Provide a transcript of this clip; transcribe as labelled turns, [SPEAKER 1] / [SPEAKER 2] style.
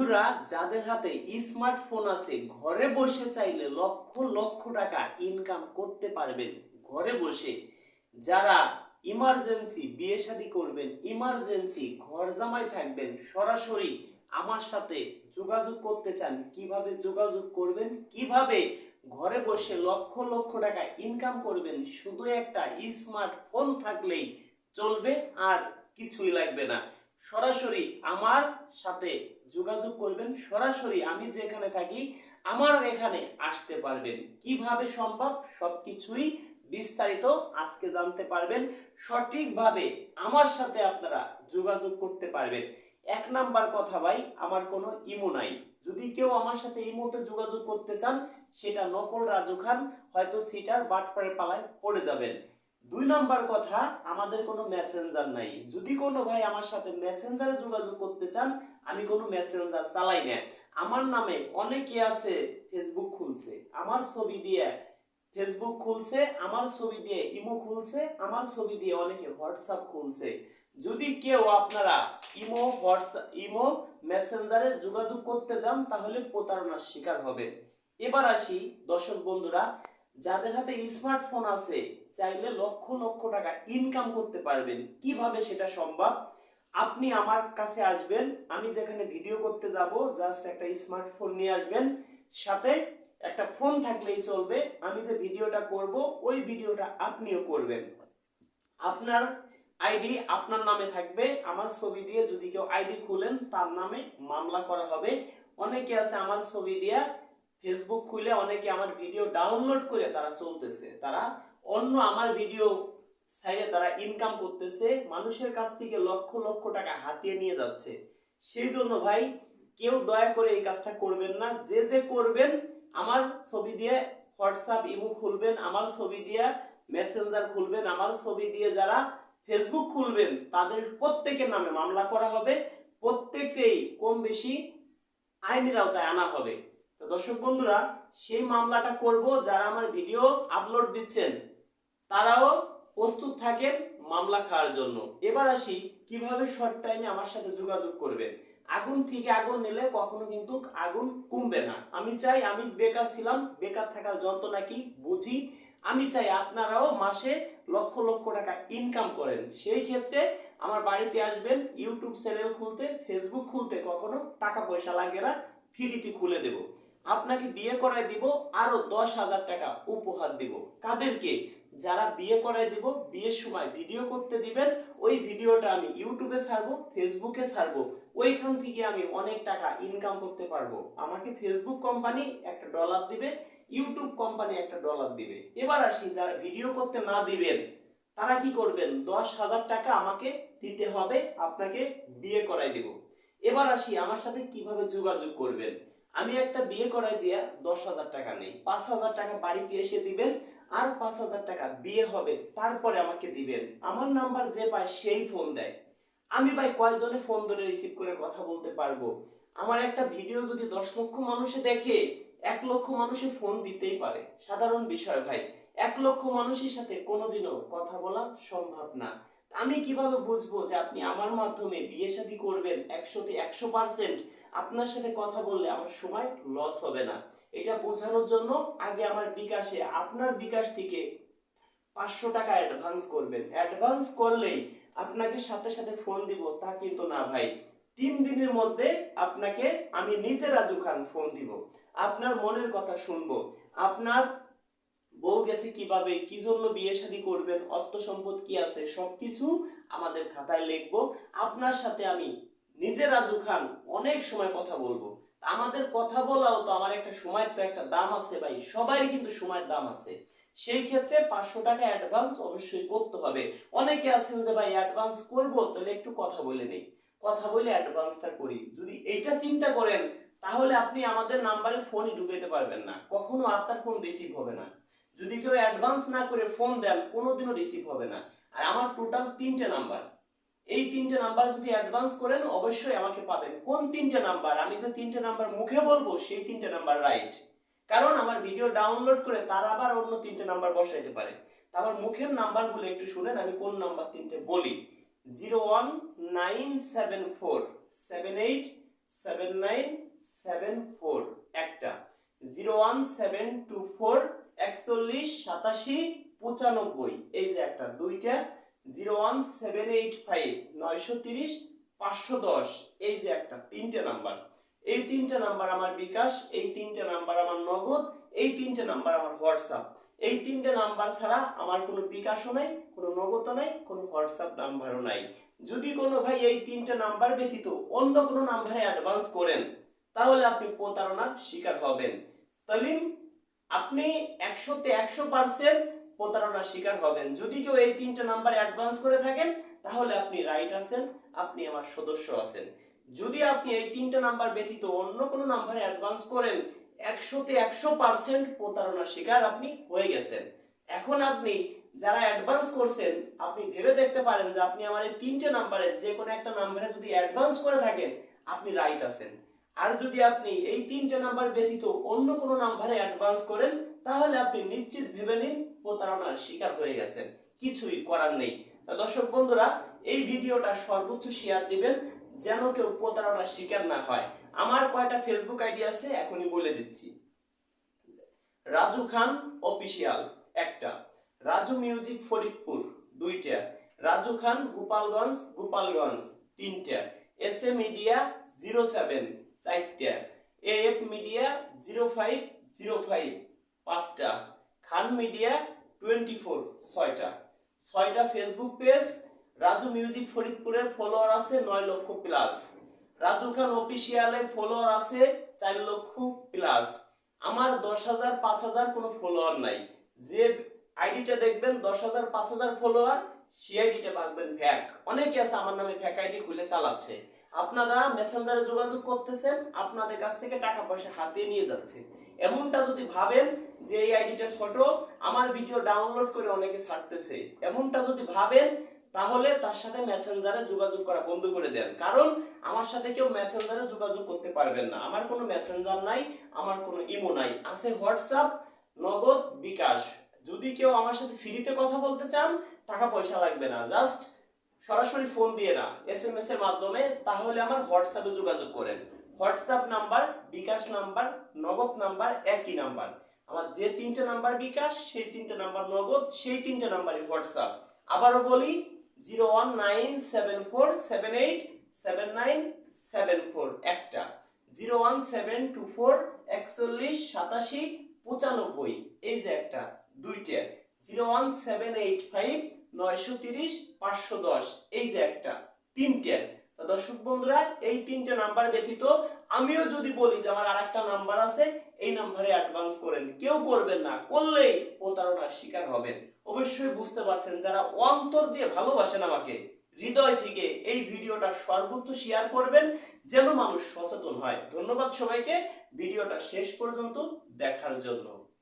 [SPEAKER 1] বন্ধুরা, যাদের হাতে স্মার্টফোন আছে ঘরে বসে চাইলে লক্ষ লক্ষ টাকা ইনকাম করতে পারবেন ঘরে বসে। যারা ইমার্জেন্সি বিয়ে শাদী করবেন, ইমার্জেন্সি ঘর জামাই থাকবেন, সরাসরি আমার সাথে যোগাযোগ করতে চান, কিভাবে যোগাযোগ করবেন, কিভাবে ঘরে বসে লক্ষ লক্ষ টাকা ইনকাম করবেন, শুধু একটা স্মার্টফোন থাকলেই চলবে, আর কিছুই লাগবে না। সরাসরি আমার সাথে যোগাযোগ করবেন, সরাসরি আমি যেখানে থাকি আমার এখানে আসতে পারবেন। কিভাবে সম্ভব সবকিছুই বিস্তারিত আজকে জানতে পারবেন। সঠিকভাবে আমার সাথে আপনারা যোগাযোগ করতে পারবেন। এক নাম্বার কথা ভাই, আমার কোনো ইমো নাই। যদি কেউ আমার সাথে ইমোতে যোগাযোগ করতে চান, সেটা নকল রাজু খান, হয়তো সিটার বাটপাড়ের পালায় পড়ে যাবেন। দুই নাম্বার কথা, আমাদের কোনো মেসেঞ্জার নাই। যদি কোনো ভাই আমার সাথে মেসেঞ্জারে যোগাযোগ করতে চান, আমি কোনো মেসেঞ্জার চালাই না। আমার নামে অনেকে আছে ফেসবুক খুলছে, আমার ছবি দিয়ে ফেসবুক খুলছে, আমার ছবি দিয়ে ইমো খুলছে, আমার ছবি দিয়ে অনেকে হোয়াটসঅ্যাপ খুলছে। যদি কেউ আপনারা ইমো মেসেঞ্জারে যোগাযোগ করতে যান, তাহলে প্রতারণার শিকার হবেন। এবার আসি দর্শক বন্ধুরা, যাদের হাতে স্মার্টফোন আছে চাইলে লক্ষ লক্ষ টাকা ইনকাম করতে পারবেন। কিভাবে সেটা সম্ভব? আপনি আমার কাছে আসবেন, আমি যেখানে ভিডিও করতে যাব, জাস্ট একটা স্মার্টফোন নিয়ে আসবেন, সাথে একটা ফোন থাকলেই চলবে। আমি যে ভিডিওটা করব ওই ভিডিওটা আপনিও করবেন। আপনার আইডি আপনার নামে থাকবে, আমার ছবি দিয়ে যদি কেউ আইডি খুলেন তার নামে মামলা করা হবে। অনেকে আছে আমার ছবি দিয়ে ফেসবুক খুলে অনেকে আমার ভিডিও ডাউনলোড করে তারা চলতেছে, তারা অন্য আমার ভিডিও সাইডে তারা ইনকাম করতেছে, মানুষের কাছ থেকে লক্ষ লক্ষ টাকা হাতিয়ে নিয়ে যাচ্ছে। সেই জন্য ভাই, কেউ দয়া করে এই কাজটা করবেন না। যে যে করবেন, আমার ছবি দিয়ে হোয়াটসঅ্যাপ ইমো খুলবেন, আমার ছবি দিয়ে মেসেঞ্জার খুলবেন, আমার ছবি দিয়ে যারা ফেসবুক খুলবেন, তাদের প্রত্যেকের নামে মামলা করা হবে। প্রত্যেকেই কম বেশি আইনের আওতায় আনা হবে। তো দর্শক বন্ধুরা, সেই মামলাটা করব যারা আমার ভিডিও আপলোড দিচ্ছেন, তারাও প্রস্তুত থাকেন মামলা খাওয়ার জন্য। এবার আসি কিভাবে শর্ট টাইমে আমার সাথে যোগাযোগ করবেন। আগুন থেকে আগুন নিলে কখনো কিন্তু আগুন কমবে না। আমি চাই, আমি বেকার ছিলাম, বেকার থাকার যন্ত্রণা কি বুঝি। আমি চাই আপনারাও মাসে লক্ষ লক্ষ টাকা ইনকাম করেন। সেই ক্ষেত্রে আমার বাড়িতে আসবেন, ইউটিউব চ্যানেল খুলতে, ফেসবুক খুলতে কখনো টাকা পয়সা লাগে না, ফ্রিতে খুলে দেব। আপনাকে বিয়ে করায় দিব, আরো 10,000 টাকা উপহার দিব। কাদেরকে? যারা বিয়ে করায় দিব, বিয়ের সময় ভিডিও করতে দিবেন, ওই ভিডিওটা আমি ইউটিউবে ছাড়বো, ফেসবুকে ছাড়বো, ওইখান থেকে আমি অনেক টাকা ইনকাম করতে পারবো। আমাকে ফেসবুক কোম্পানি একটা ডলার দিবে, ইউটিউব কোম্পানি একটা ডলার দিবে। এবার আসি, যারা ভিডিও করতে না দিবেন তারা কি করবেন? 10,000 টাকা আমাকে দিতে হবে, আপনাকে বিয়ে করাই দিব। এবার আসি আমার সাথে কিভাবে যোগাযোগ করবেন। আমি একটা বিয়ে করাই দিয়া 10,000 টাকা নেই, 5,000 টাকা বাড়িতে এসে দিবেন, আর 5,000 টাকা বিয়ে হবে তারপরে আমাকে দিবেন। আমার নাম্বার যে পায় সেই ফোন দেয়। আমি ভাই কয়জনে ফোন ধরে রিসিভ করে কথা বলতে পারবো? আমার একটা ভিডিও যদি 10 লক্ষ মানুষে দেখে, 1 লক্ষ মানুষে ফোন দিতেই পারে, সাধারণ বিষয় ভাই। 1 লক্ষ মানুষের সাথে কোনোদিনও কথা বলা সম্ভব না। আমি কিভাবে বুঝবো যে আপনি আমার মাধ্যমে বিয়ে শাদী করবেন? 100তে 100% আপনার সাথে কথা বললে আমার সময় লস হবে না। এটা বোঝানোর জন্য আগে আমার বিকাশে, আপনার বিকাশ থেকে 500 টাকা অ্যাডভান্স করবেন। অ্যাডভান্স করলেই আপনাকে সাথে সাথে ফোন দিব তা কিন্তু না ভাই। 3 দিনের মধ্যে আপনাকে আমি নিজে রাজু খান ফোন দিব, আপনার মনের কথা শুনবো, আপনার বউ গেছে কিভাবে, কি জন্য বিয়ে শাদী করবেন, অর্থ সম্পদ কি আছে, সবকিছু আমাদের খাতায় লিখবো। আপনার সাথে আমি নিজে রাজু খান অনেক সময় কথা বলবো। আমাদের কথা বলাও তো আমার একটা সময়ের তো একটা দাম আছে ভাই, সবারই কিন্তু সময়ের দাম আছে। সেই ক্ষেত্রে 500 টাকা অ্যাডভান্স অবশ্যই করতে হবে। অনেকে আছেন যে ভাই অ্যাডভান্স করবো, তাহলে একটু কথা বলে নেই, কথা বলে অ্যাডভান্সটা করি। যদি এইটা চিন্তা করেন, তাহলে আপনি আমাদের নাম্বারে ফোনই ঢুকাইতে পারবেন না, কখনো আপনার ফোন রিসিভ হবে না। যদি কেউ অ্যাডভান্স না করে ফোন দেন, কোনোদিনও রিসিভ হবে না। আর আমার টোটাল 3টে নাম্বার, এই 3টে নাম্বার যদি অ্যাডভান্স করেন অবশ্যই আমাকে পাবেন। কোন 3টে নাম্বার? আমি যে 3টে নাম্বার মুখে বলবো সেই 3টে নাম্বার রাইট, কারণ আমার ভিডিও ডাউনলোড করে তারা আবার অন্য 3টে নাম্বার বসাইতে পারে। আমার মুখের নাম্বারগুলো একটু শুনেন, আমি কোন নাম্বার 3টে বলি। 0197478 7974 একটা, 01724 41 87 95 এই যে একটা, দুইটা, 01785 930 510 এই যে একটা, তিনটে নাম্বার। এই তিনটে নাম্বার আমার বিকাশ, এই তিনটে নাম্বার আমার নগদ, এই তিনটে নাম্বার আমার হোয়াটসঅ্যাপ। এই তিনটে নাম্বার ছাড়া আমার কোনো বিকাশও নাই, কোনো নগদও নাই, কোনো হোয়াটসঅ্যাপ নাম্বারও নাই। যদি কোনো ভাই এই তিনটে নাম্বার ব্যতীত অন্য কোনো নাম্বারে অ্যাডভান্স করেন তাহলে আপনি প্রতারণার শিকার হবেন। তালিম আপনি 100তে 100% প্রতারণার শিকার হবেন। যদি কেউ এই তিনটে নাম্বার অ্যাডভান্স করে থাকেন তাহলে আপনি রাইট আছেন, আপনি আমার সদস্য আছেন। যদি আপনি এই তিনটে নাম্বার ব্যতীত অন্য কোনো নাম্বারে অ্যাডভান্স করেন 100তে 100% প্রতারণার শিকার আপনি হয়ে গেছেন। এখন আপনি যারা অ্যাডভান্স করছেন আপনি ভেবে দেখতে পারেন যে আপনি আমার এই তিনটে নাম্বারে যে কোনো একটা নাম্বারে যদি অ্যাডভান্স করে থাকেন আপনি রাইট আছেন। আর যদি আপনি এই তিনটে নাম্বার ব্যতীত অন্য কোনো নাম্বারে অ্যাডভান্স করেন তাহলে আপনি নিশ্চিত ভেবে নিন প্রতারণার শিকার হয়ে গেছেন, কিছুই করার নেই। দর্শক বন্ধুরা, এই ভিডিওটা সর্বোচ্চ শেয়ার দিবেন যেন কেউ প্রতারণার শিকার না হয়। আমার কয়টা ফেসবুক আইডি আছে এখনই বলে দিচ্ছি। রাজু খান অফিসিয়াল একটা, রাজু মিউজিক ফরিদপুর দুইটা, রাজু খান গোপালগঞ্জ তিনটা, এস এ মিডিয়া 07 চারটা, এএফ মিডিয়া 0505 পাঁচটা, খান মিডিয়া 24 ছয়টা ফেসবুক পেজ। রাজু মিউজিক ফরিদপুরের ফলোয়ার আছে 9 লক্ষ প্লাস, রাজু খান অফিসিয়ালে ফলোয়ার আছে 4 লক্ষ প্লাস। আমার 10,000 5,000 কোনো ফলোয়ার নাই। যে আইডিটা দেখবেন 10,000 5,000 ফলোয়ার সেই আইডিটা পাবেন ফ্যাক। অনেকে আছে আমার নামে ফ্যাক আইডি খুলে চালাচ্ছে। আপনারা মেসেঞ্জারে যোগাযোগ করতেছেন, আপনাদের কাছ থেকে টাকা পয়সা হাতিয়ে নিয়ে যাচ্ছে। এমনটা যদি ভাবেন যে এই আইডিটা ছোট, আমার ভিডিও ডাউনলোড করে অনেকে ছাড়তেছে, এমনটা যদি ভাবেন তাহলে তার সাথে মেসেঞ্জারে যোগাযোগ করা বন্ধ করে দেন। কারণ আমার সাথে কেউ মেসেঞ্জারে যোগাযোগ করতে পারবেন না। আমার কোনো মেসেঞ্জার নাই, আমার কোনো ইমো নাই, আছে হোয়াটসঅ্যাপ, নগদ, বিকাশ। যদি কেউ আমার সাথে ফ্রিতে কথা বলতে চান টাকা পয়সা লাগবে না, জাস্ট সরাসরি ফোন দিয়ে না SMS এর মাধ্যমে, তাহলে আমার হোয়াটসঅ্যাপে যোগাযোগ করেন। হোয়াটসঅ্যাপ নাম্বার, বিকাশ নাম্বার, নগদ নাম্বার একই নাম্বার। আমার যে তিনটে নাম্বার বিকাশ, সেই তিনটে নাম্বার নগদ, সেই তিনটে নাম্বারই হোয়াটসঅ্যাপ। আবারও বলি 01974787974 একটা, 01724 41 87 95 এই যে একটা, দুইটা, 01785 930 510 এই যে একটা, তিনটে। তো দর্শক বন্ধুরা, এই তিনটে নাম্বার ব্যতীত আমিও যদি বলি যে আমার আরেকটা নাম্বার আছে, এই নাম্বারে অ্যাডভান্স করেন, কেউ করবেন না, করলেই প্রতারণার শিকার হবেন। অবশ্যই বুঝতে পারছেন, যারা অন্তর দিয়ে ভালোবাসেন আমাকে, হৃদয় থেকে এই ভিডিওটা সর্বোচ্চ শেয়ার করবেন যেন মানুষ সচেতন হয়। ধন্যবাদ সবাইকে ভিডিওটা শেষ পর্যন্ত দেখার জন্য।